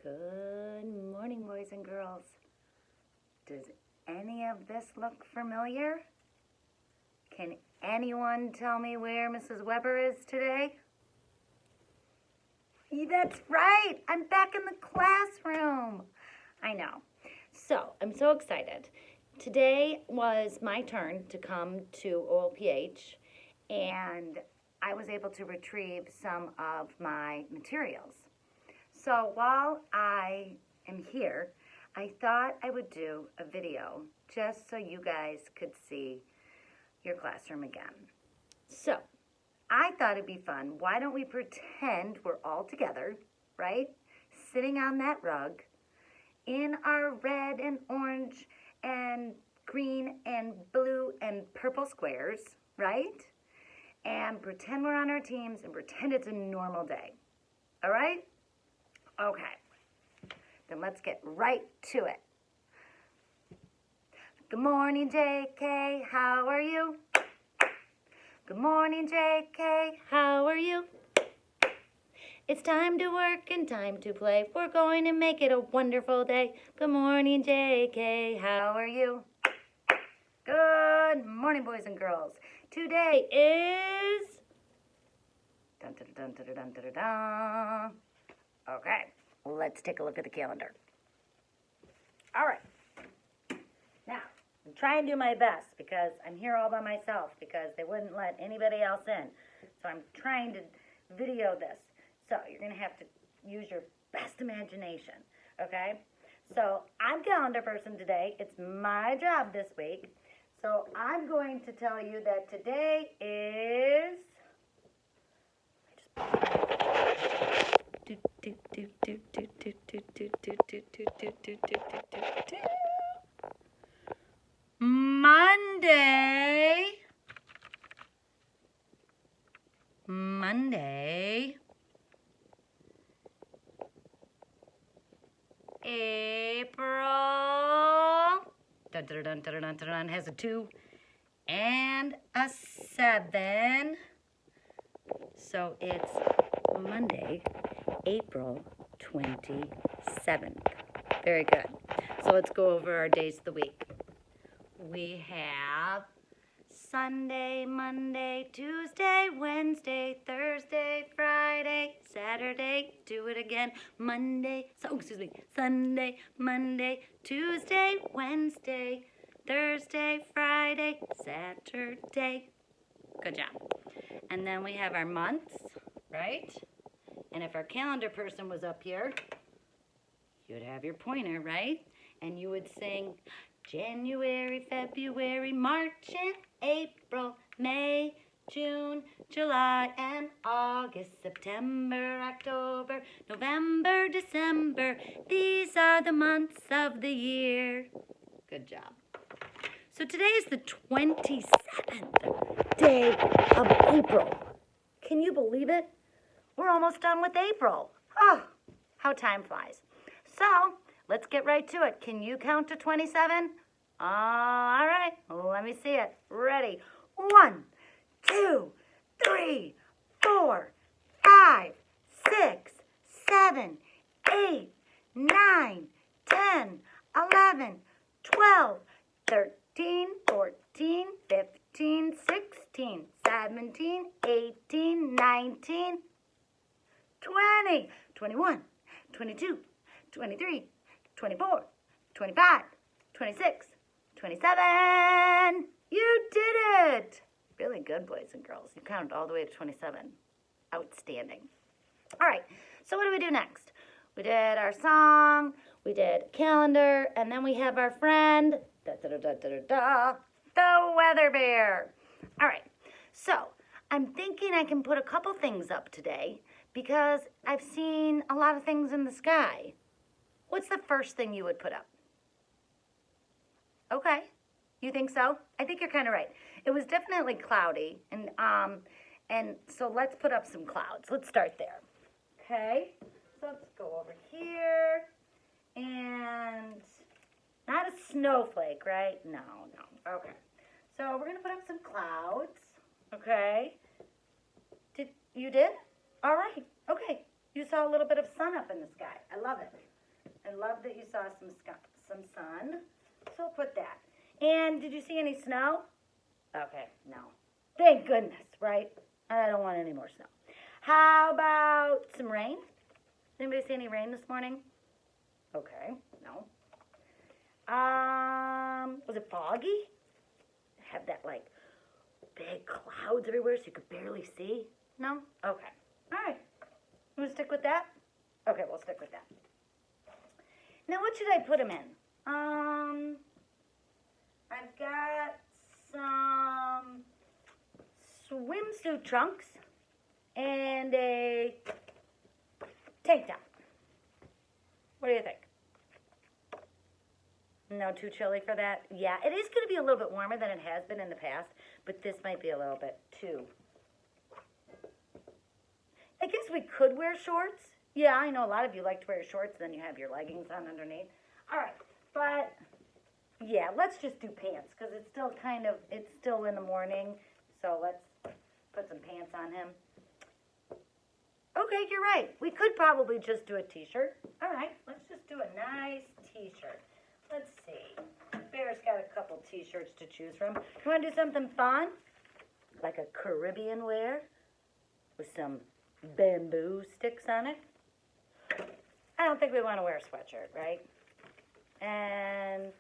Good morning, boys and girls. Does any of this look familiar? Can anyone tell me where Mrs. Weber is today? That's right, I'm back in the classroom. I know. So, I'm so excited. Today was my turn to come to OLPH, and I was able to retrieve some of my materials. So while I am here, I thought I would do a video just so you guys could see your classroom again. So I thought it'd be fun. Why don't we pretend we're all together, right? Sitting on that rug in our red and orange and green and blue and purple squares, right? And pretend we're on our teams and pretend it's a normal day. All right? Okay, then let's get right to it. Good morning, JK, how are you? Good morning, JK, how are you? It's time to work and time to play. We're going to make it a wonderful day. Good morning, JK, how are you? Good morning, boys and girls. Today is... Dun, dun, dun, dun, dun, dun, dun, dun. Okay, let's take a look at the calendar. All right. Now, I'm trying to do my best because I'm here all by myself because they wouldn't let anybody else in. So I'm trying to video this. So you're going to have to use your best imagination, okay? So I'm calendar person today. It's my job this week. So I'm going to tell you that today is... Monday, April, dun, dun, dun, dun, dun, dun, dun, has a 2 and a 7. So it's Monday, April 27th. Very good. So let's go over our days of the week. We have Sunday, Monday, Tuesday, Wednesday, Thursday, Friday, Saturday, do it again, Sunday, Monday, Tuesday, Wednesday, Thursday, Friday, Saturday. Good job. And then we have our months, right? And if our calendar person was up here, you'd have your pointer, right? And you would sing January, February, March, and April, May, June, July, and August, September, October, November, December. These are the months of the year. Good job. So today is the 27th day of April. Can you believe it? We're almost done with April. Oh, how time flies. So, let's get right to it. Can you count to 27? All right, let me see it. Ready? 1, 2, 3, 4, 5, 6, 7, 8, 9, 10, 11, 12, 13, 14, 15, 16, 17, 18, 19, 20, 21, 22, 23, 24, 25, 26, 27. You did it. Really good, boys and girls. You counted all the way to 27. Outstanding. All right, so what do we do next? We did our song, we did calendar, and then we have our friend, the weather bear. All right, so I'm thinking I can put a couple things up today because I've seen a lot of things in the sky. What's the first thing you would put up? Okay, you think so? I think you're kind of right. It was definitely cloudy, and so let's put up some clouds. Let's start there. Okay, so let's go over here, and not a snowflake, right? No. Okay, so we're gonna put up some clouds. Okay, you did? All right. Okay, you saw a little bit of sun up in the sky. I love it. I love that you saw some sun. So we'll put that. And did you see any snow? Okay, no. Thank goodness, right? I don't want any more snow. How about some rain? Anybody see any rain this morning? Okay, no. Was it foggy? Have that like big clouds everywhere so you could barely see? No? Okay. All right. You want to stick with that? Okay, we'll stick with that. Now, what should I put them in? I've got some swimsuit trunks and a tank top. What do you think? No, too chilly for that? Yeah, it is going to be a little bit warmer than it has been in the past, but this might be a little bit too. I guess we could wear shorts. Yeah, I know a lot of you like to wear shorts, then you have your leggings on underneath. All right, but yeah, let's just do pants because it's still in the morning, so let's put some pants on him. Okay, you're right. We could probably just do a t-shirt. All right, let's just do a nice t-shirt. Let's see. Bear's got a couple t-shirts to choose from. You want to do something fun? Like a Caribbean wear with some bamboo sticks on it? I don't think we want to wear a sweatshirt, right? And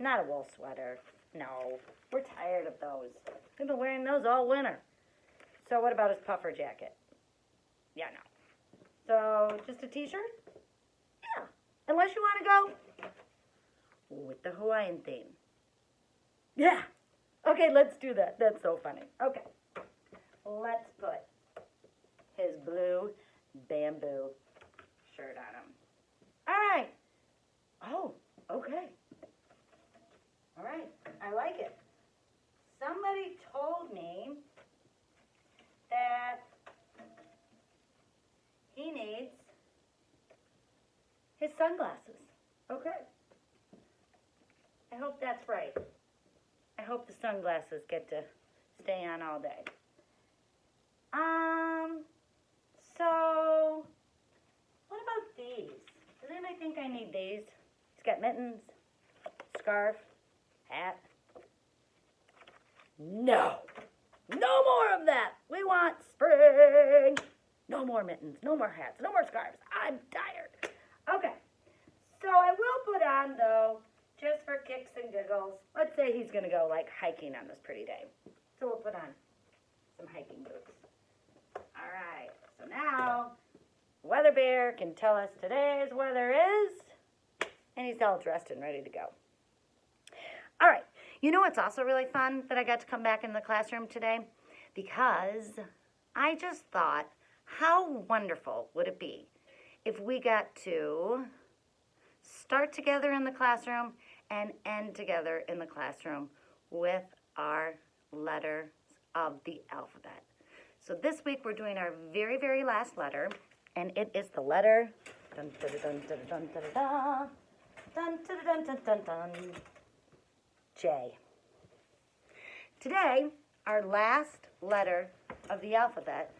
not a wool sweater. No, we're tired of those. We've been wearing those all winter. So what about his puffer jacket? Yeah, no. So just a t-shirt? Yeah. Unless you want to go with the Hawaiian theme. Yeah. Okay, let's do that. That's so funny. Okay. Let's put his blue bamboo shirt on him. All right. Oh, okay. All right. I like it. Somebody told me that he needs his sunglasses. Okay. I hope that's right. I hope the sunglasses get to stay on all day. So, what about these? Does anybody think I need these? He's got mittens, scarf, hat. No. No more of that. We want spring. No more mittens, no more hats, no more scarves. I'm tired. Okay. So I will put on, though, just for kicks and giggles, let's say he's going to go, like, hiking on this pretty day. So we'll put on some hiking boots. All right. So now, Weather Bear can tell us today's weather is, and he's all dressed and ready to go. All right. You know what's also really fun that I got to come back in the classroom today? Because I just thought, how wonderful would it be if we got to start together in the classroom and end together in the classroom with our letters of the alphabet. So this week we're doing our very, very last letter, and it is the letter dun, dun, dun, dun, dun, dun, dun, dun, dun, dun, dun, dun, J. Today, our last letter of the alphabet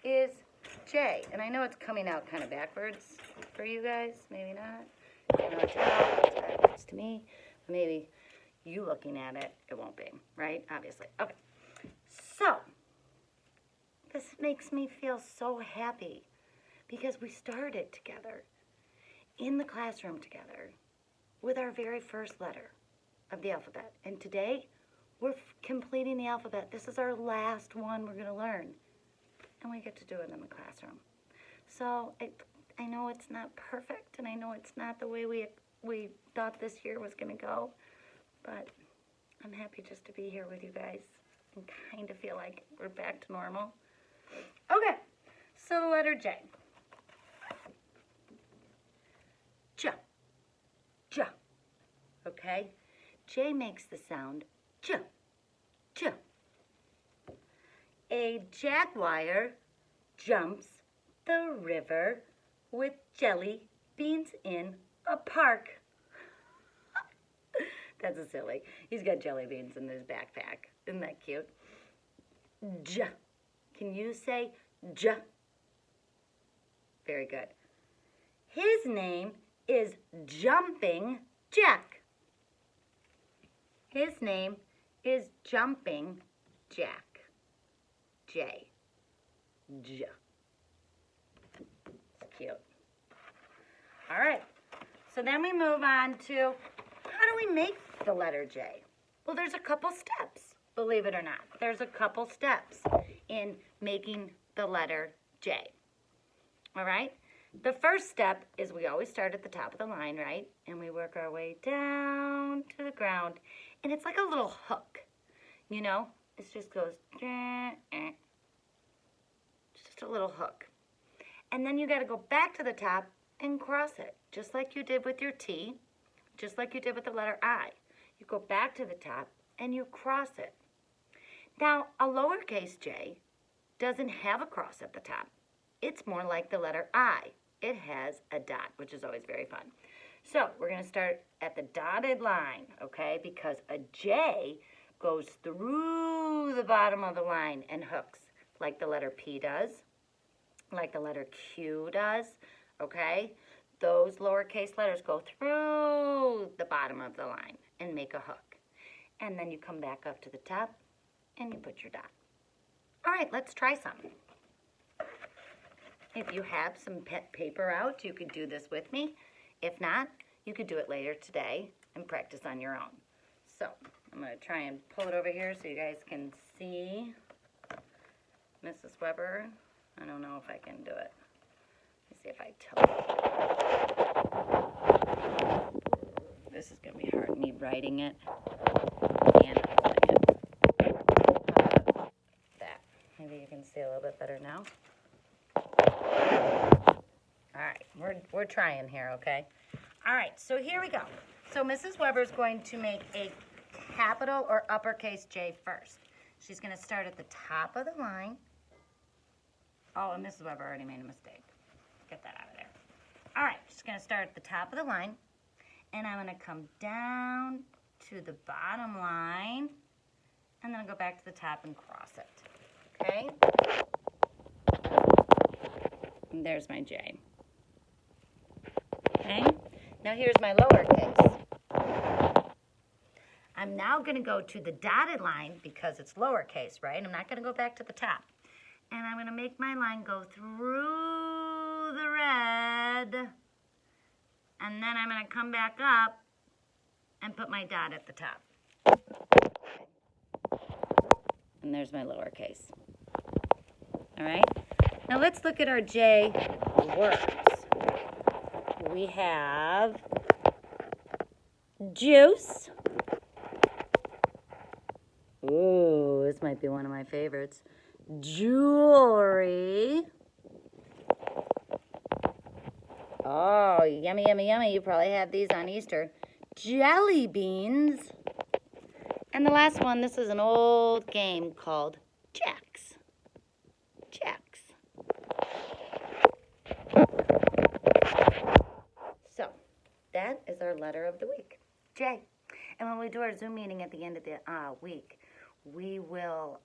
is J. And I know it's coming out kind of backwards for you guys. Maybe not. I can't tell. It's backwards to me. Maybe you looking at it, it won't be, right? Obviously. Okay. So, this makes me feel so happy because we started together in the classroom together with our very first letter of the alphabet. And today, we're completing the alphabet. This is our last one we're going to learn. And we get to do it in the classroom. So I know it's not perfect, and I know it's not the way we thought this year was going to go, but I'm happy just to be here with you guys and kind of feel like we're back to normal. Okay, so the letter J. J. J. Okay? J makes the sound J. J. A jaguar jumps the river with jelly beans in a park. That's a silly. He's got jelly beans in his backpack. Isn't that cute? J. Can you say J? Very good. His name is Jumping Jack. His name is Jumping Jack. J. J. It's cute. All right. So then we move on to, how do we make the letter J? Well, there's a couple steps, believe it or not. There's a couple steps in making the letter J. All right? The first step is we always start at the top of the line, right? And we work our way down to the ground. And it's like a little hook, you know? It just goes, just a little hook. And then you got to go back to the top and cross it, just like you did with your T, just like you did with the letter I. You go back to the top and you cross it. Now, a lowercase j doesn't have a cross at the top. It's more like the letter I. It has a dot, which is always very fun. So we're going to start at the dotted line, okay, because a J goes through the bottom of the line and hooks, like the letter P does, like the letter Q does, okay? Those lowercase letters go through the bottom of the line and make a hook. And then you come back up to the top and you put your dot. All right, let's try some. If you have some paper out, you could do this with me. If not, you could do it later today and practice on your own. So I'm going to try and pull it over here so you guys can see Mrs. Weber. I don't know if I can do it. Let me see if I tilt. This is going to be hard, me writing it and holding it. That. Maybe you can see a little bit better now. All right, we're trying here, okay? All right, so here we go. So Mrs. Weber is going to make a capital or uppercase J first. She's going to start at the top of the line. Oh, and Mrs. Weber already made a mistake. Get that out of there. All right, she's going to start at the top of the line, and I'm going to come down to the bottom line, and then I'll go back to the top and cross it, okay? And there's my J. Okay, now here's my lowercase. I'm now going to go to the dotted line because it's lowercase, right? I'm not going to go back to the top. And I'm going to make my line go through the red. And then I'm going to come back up and put my dot at the top. And there's my lowercase. All right, now let's look at our J words. We have juice. Ooh, this might be one of my favorites. Jewelry. Oh, yummy, yummy, yummy. You probably had these on Easter. Jelly beans. And the last one, this is an old game called Jacks. Jacks. So, that is our letter of the week, J. And when we do our Zoom meeting at the end of the week, we will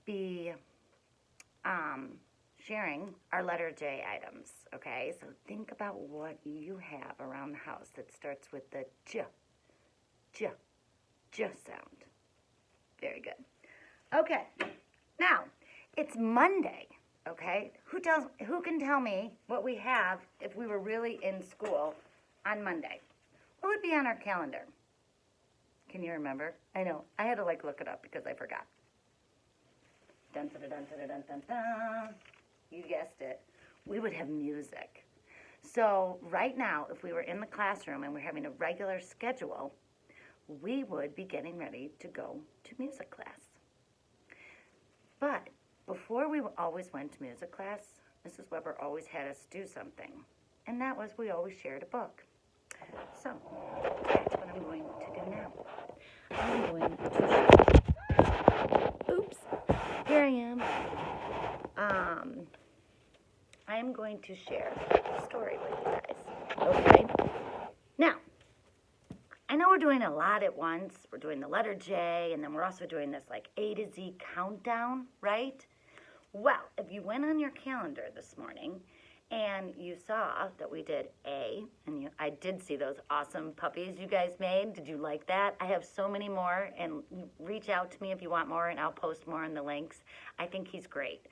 be sharing our letter J items, okay? So think about what you have around the house that starts with the J sound. Very good. Okay, now, it's Monday, okay? Who can tell me what we have if we were really in school on Monday? What would be on our calendar? Can you remember? I know. I had to look it up because I forgot. Dun dun dun dun dun dun dun. You guessed it. We would have music. So right now, if we were in the classroom and we're having a regular schedule, we would be getting ready to go to music class. But before we always went to music class, Mrs. Weber always had us do something. And that was we always shared a book. So, that's what I'm going to do now. I'm going to, oops, here I am. I am going to share a story with you guys, okay? Now, I know we're doing a lot at once. We're doing the letter J, and then we're also doing this A to Z countdown, right? Well, if you went on your calendar this morning And you saw that we did A, and I did see those awesome puppies you guys made. Did you like that? I have so many more, and reach out to me if you want more, and I'll post more in the links. I think he's great.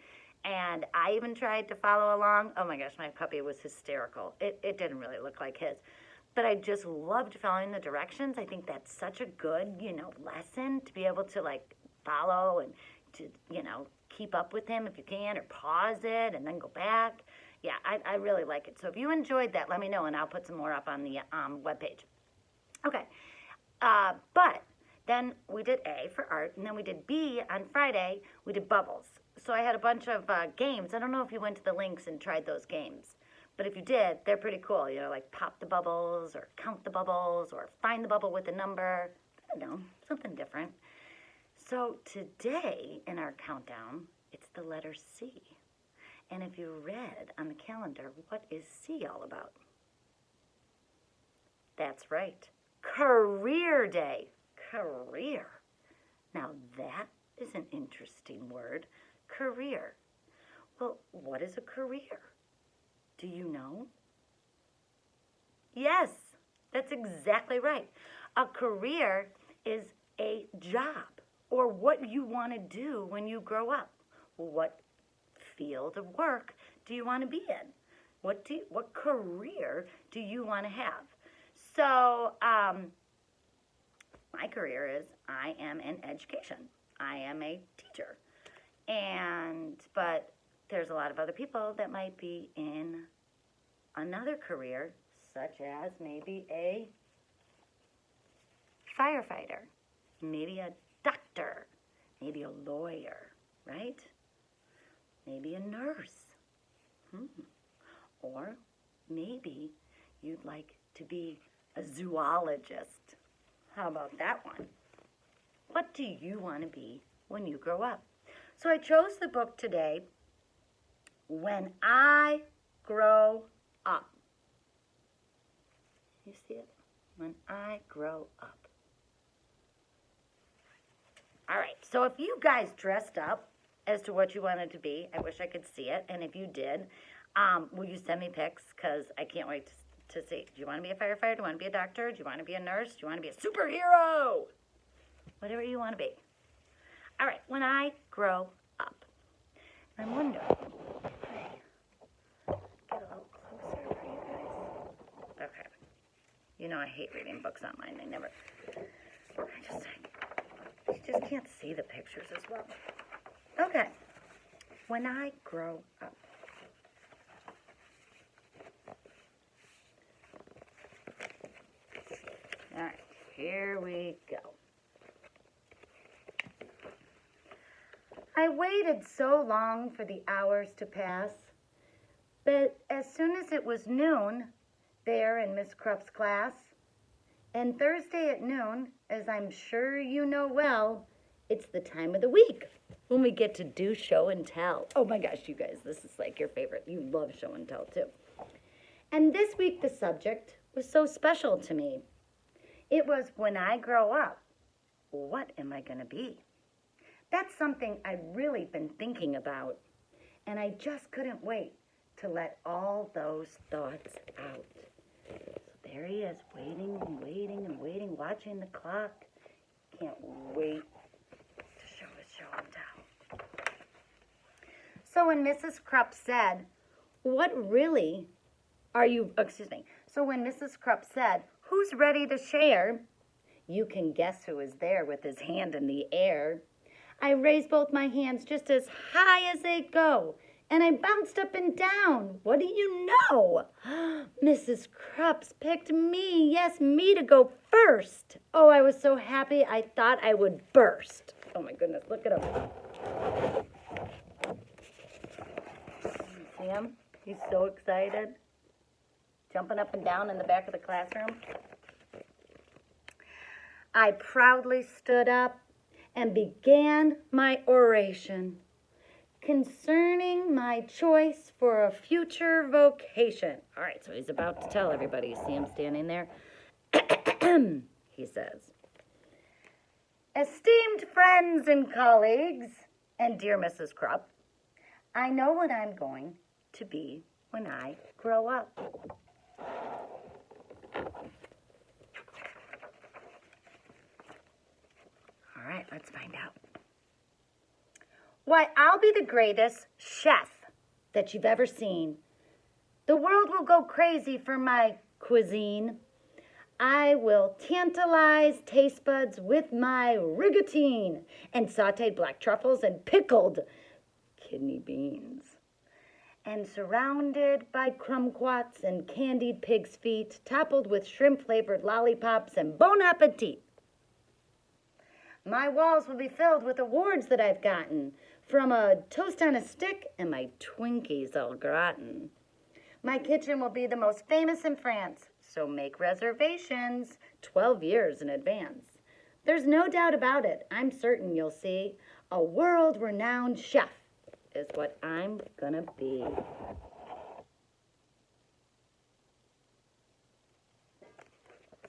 And I even tried to follow along. Oh my gosh, my puppy was hysterical. It didn't really look like his. But I just loved following the directions. I think that's such a good, lesson to be able to like follow and to, keep up with him if you can, or pause it and then go back. Yeah, I really like it. So if you enjoyed that, let me know, and I'll put some more up on the webpage. Okay, but then we did A for art, and then we did B on Friday. We did bubbles. So I had a bunch of games. I don't know if you went to the links and tried those games, but if you did, they're pretty cool. Like pop the bubbles, or count the bubbles, or find the bubble with a number. I don't know, something different. So today in our countdown, it's the letter C. And if you read on the calendar, what is C all about? That's right. Career Day. Career. Now that is an interesting word. Career. Well, what is a career? Do you know? Yes, that's exactly right. A career is a job, or what you want to do when you grow up. What field of work do you want to be in? What career do you want to have? So my career is I am in education. I am a teacher. But there's a lot of other people that might be in another career, such as maybe a firefighter, maybe a doctor, maybe a lawyer, right? Maybe a nurse. Or maybe you'd like to be a zoologist. How about that one? What do you want to be when you grow up? So I chose the book today, When I Grow Up. You see it? When I Grow Up. All right, so if you guys dressed up as to what you wanted to be, I wish I could see it. And if you did, will you send me pics? Because I can't wait to see. Do you want to be a firefighter? Do you want to be a doctor? Do you want to be a nurse? Do you want to be a superhero? Whatever you want to be. All right, when I grow up. I'm wondering, get a little closer for you guys. Okay. I hate reading books online. You just can't see the pictures as well. Okay. When I grow up. All right, here we go. I waited so long for the hours to pass, but as soon as it was noon, there in Miss Krupp's class, and Thursday at noon, as I'm sure you know well, it's the time of the week when we get to do show and tell. Oh my gosh, you guys, this is like your favorite. You love show and tell too. And this week the subject was so special to me. It was, when I grow up, what am I going to be? That's something I've really been thinking about, and I just couldn't wait to let all those thoughts out. So there he is, waiting and waiting and waiting, watching the clock. Can't wait to show his show and tell. So when Mrs. Krupp said, So when Mrs. Krupp said, who's ready to share? You can guess who is there with his hand in the air. I raised both my hands just as high as they go, and I bounced up and down. What do you know? Mrs. Krupp's picked me, yes, me to go first. Oh, I was so happy I thought I would burst. Oh my goodness, look at him. See him? He's so excited. Jumping up and down in the back of the classroom. I proudly stood up and began my oration concerning my choice for a future vocation. All right, so he's about to tell everybody. You see him standing there? He says, esteemed friends and colleagues, and dear Mrs. Krupp, I know what I'm going to be when I grow up? All right, let's find out. Why, I'll be the greatest chef that you've ever seen. The world will go crazy for my cuisine. I will tantalize taste buds with my rigatine and sauteed black truffles and pickled kidney beans. And surrounded by kumquats and candied pig's feet, toppled with shrimp-flavored lollipops and bon appetit. My walls will be filled with awards that I've gotten, from a toast on a stick and my Twinkies au gratin. My kitchen will be the most famous in France, so make reservations 12 years in advance. There's no doubt about it. I'm certain you'll see a world-renowned chef is what I'm gonna be.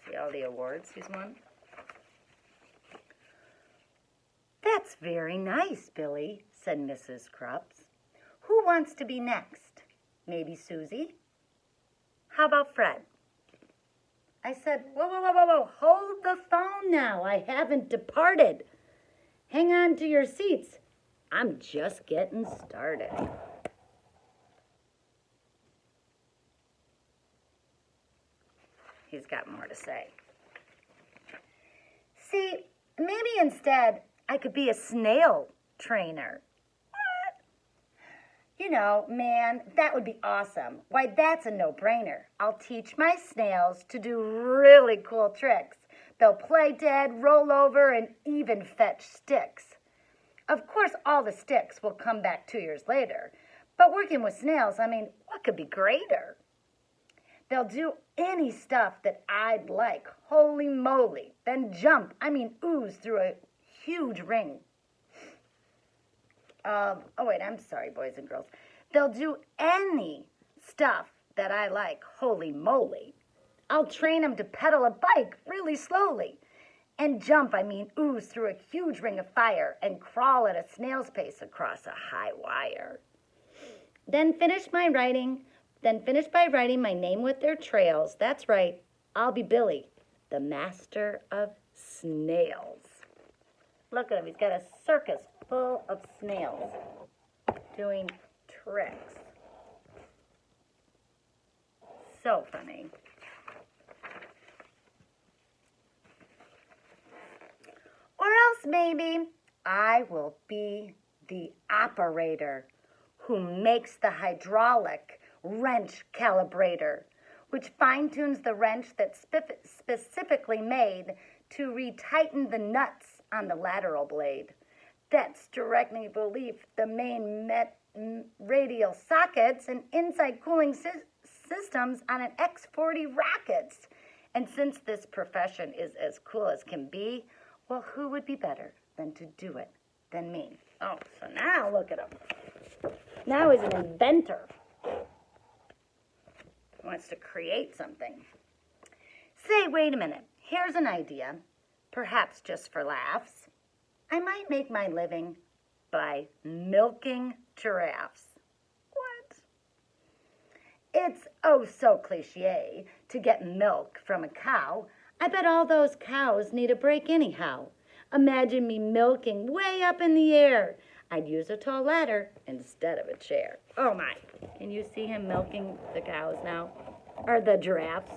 See all the awards he's won? That's very nice, Billy, said Mrs. Krupps. Who wants to be next? Maybe Susie? How about Fred? I said, whoa, hold the phone now. I haven't departed. Hang on to your seats. I'm just getting started. He's got more to say. See, maybe instead I could be a snail trainer. What? You know, man, that would be awesome. Why, that's a no-brainer. I'll teach my snails to do really cool tricks. They'll play dead, roll over, and even fetch sticks. Of course, all the sticks will come back 2 years later. But working with snails, I mean, what could be greater? They'll do any stuff that I'd like, holy moly, then jump, ooze through a huge ring. I'm sorry, boys and girls. They'll do any stuff that I like, holy moly. I'll train them to pedal a bike really slowly. And jump, ooze through a huge ring of fire and crawl at a snail's pace across a high wire. Then finish by writing my name with their trails. That's right, I'll be Billy, the master of snails. Look at him, he's got a circus full of snails doing tricks. So funny. Or else maybe I will be the operator who makes the hydraulic wrench calibrator, which fine-tunes the wrench that's specifically made to retighten the nuts on the lateral blade. That's directly beneath the main radial sockets and inside cooling systems on an X40 rockets. And since this profession is as cool as can be, well, who would be better than to do it than me? Oh, so now look at him. Now he's an inventor. He wants to create something. Say, wait a minute. Here's an idea, perhaps just for laughs. I might make my living by milking giraffes. What? It's oh so cliche to get milk from a cow. I bet all those cows need a break anyhow. Imagine me milking way up in the air. I'd use a tall ladder instead of a chair. Oh my, can you see him milking the cows now? Or the giraffes?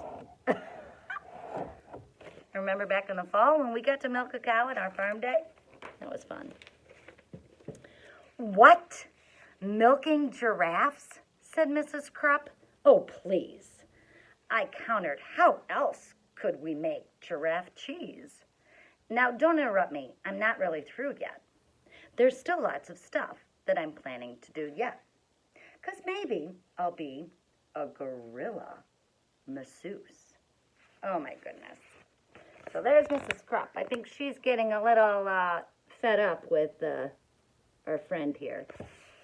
Remember back in the fall when we got to milk a cow at our farm day? That was fun. What? Milking giraffes? Said Mrs. Krupp. Oh, please. I countered, how else could we make giraffe cheese? Now, don't interrupt me. I'm not really through yet. There's still lots of stuff that I'm planning to do yet. 'Cause maybe I'll be a gorilla masseuse. Oh, my goodness. So there's Mrs. Krupp. I think she's getting a little fed up with our friend here.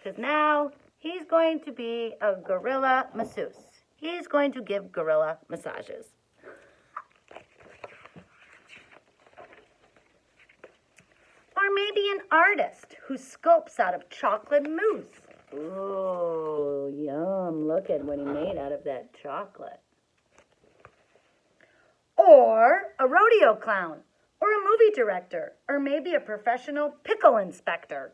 'Cause now he's going to be a gorilla masseuse. He's going to give gorilla massages. Or maybe an artist who sculpts out of chocolate mousse. Ooh, yum. Look at what he made out of that chocolate. Or a rodeo clown, or a movie director, or maybe a professional pickle inspector,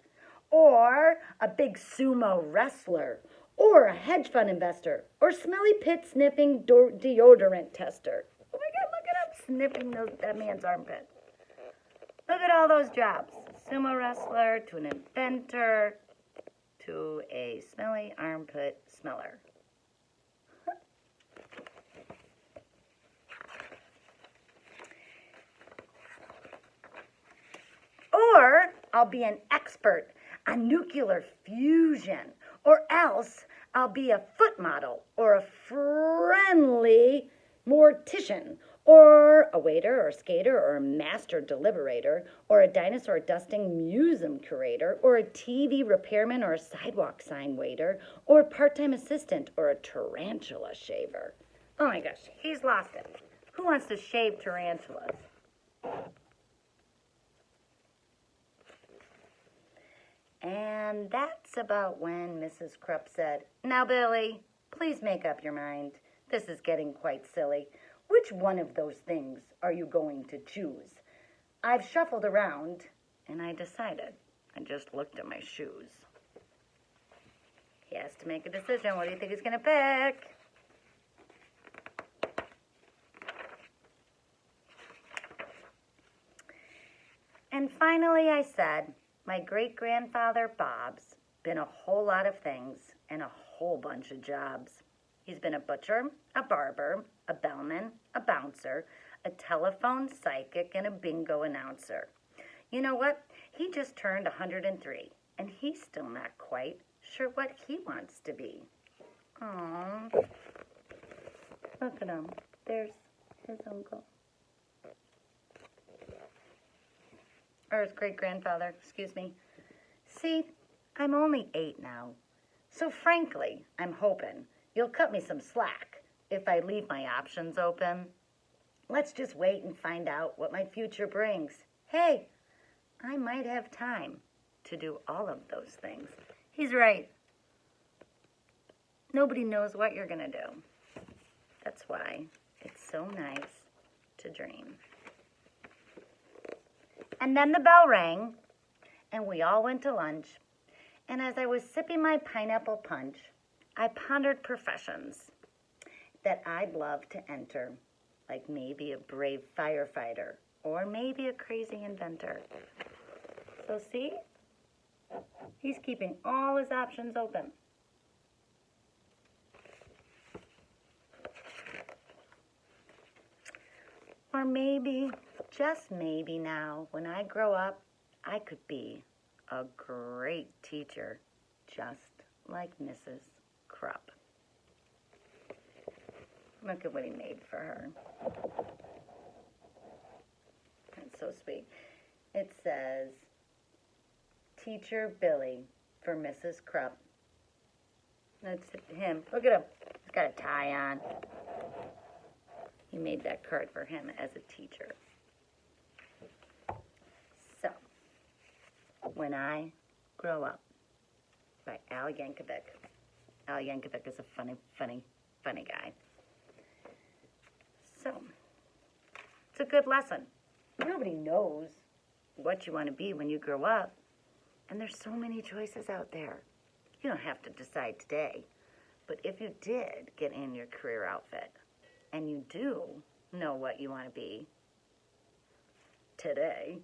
or a big sumo wrestler, or a hedge fund investor, or smelly pit sniffing deodorant tester. Oh my God, look at him sniffing that man's armpit. Look at all those jobs. Sumo wrestler to an inventor to a smelly armpit smeller. Or I'll be an expert on nuclear fusion. Or else I'll be a foot model or a friendly mortician or a waiter or a skater or a master deliberator or a dinosaur dusting museum curator or a TV repairman or a sidewalk sign waiter or a part-time assistant or a tarantula shaver. Oh my gosh, he's lost it. Who wants to shave tarantulas? And that's about when Mrs. Krupp said, "Now, Billy, please make up your mind. This is getting quite silly. Which one of those things are you going to choose?" I've shuffled around, and I decided. I just looked at my shoes. He has to make a decision. What do you think he's going to pick? And finally I said, my great-grandfather Bob's been a whole lot of things and a whole bunch of jobs. He's been a butcher, a barber, a bellman, a bouncer, a telephone psychic, and a bingo announcer. You know what? He just turned 103, and he's still not quite sure what he wants to be. Aww. Look at him. There's his uncle. Or his great-grandfather, excuse me. See, I'm only 8 now. So frankly, I'm hoping you'll cut me some slack if I leave my options open. Let's just wait and find out what my future brings. Hey, I might have time to do all of those things. He's right. Nobody knows what you're gonna do. That's why it's so nice to dream. And then the bell rang, and we all went to lunch. And as I was sipping my pineapple punch, I pondered professions that I'd love to enter, like maybe a brave firefighter or maybe a crazy inventor. So see, he's keeping all his options open. Or maybe, just maybe now, when I grow up, I could be a great teacher, just like Mrs. Krupp. Look at what he made for her. That's so sweet. It says, Teacher Billy for Mrs. Krupp. That's him. Look at him. He's got a tie on. He made that card for him as a teacher. So, When I Grow Up by Al Yankovic. Al Yankovic is a funny guy. So, it's a good lesson. Nobody knows what you want to be when you grow up. And there's so many choices out there. You don't have to decide today. But if you did get in your career outfit, and you do know what you want to be today,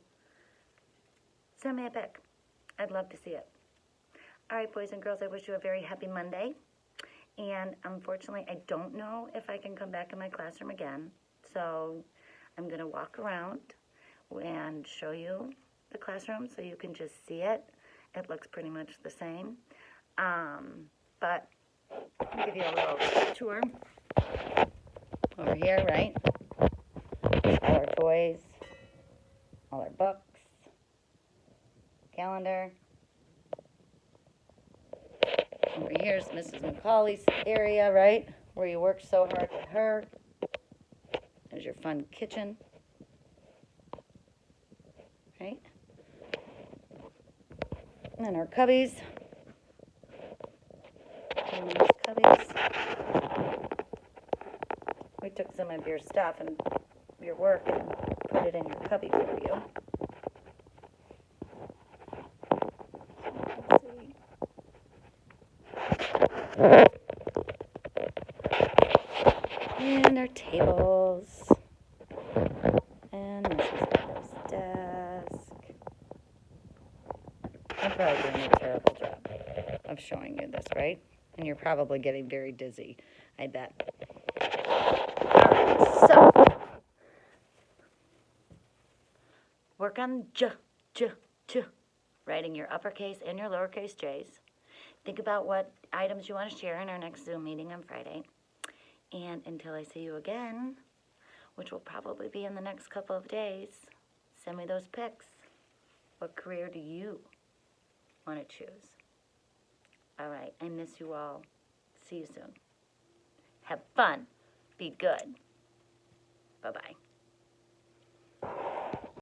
send me a pic. I'd love to see it. All right, boys and girls, I wish you a very happy Monday. And unfortunately, I don't know if I can come back in my classroom again. So I'm going to walk around and show you the classroom so you can just see it. It looks pretty much the same. But I'll give you a little tour. Over here, right? All our toys, all our books, calendar. Over here's Mrs. McCauley's area, right? Where you worked so hard with her. There's your fun kitchen. Right? And then our cubbies. in these cubbies. We took some of your stuff and your work and put it in your cubby for you. Let's see. And our tables. And Mrs. Miller's desk. I'm probably doing a terrible job of showing you this, right? And you're probably getting very dizzy, I bet. Alright, so work on j, writing your uppercase and your lowercase j's. Think about what items you want to share in our next Zoom meeting on Friday. And until I see you again, which will probably be in the next couple of days, send me those pics. What career do you want to choose? All right, I miss you all. See you soon. Have fun. Be good. Bye-bye.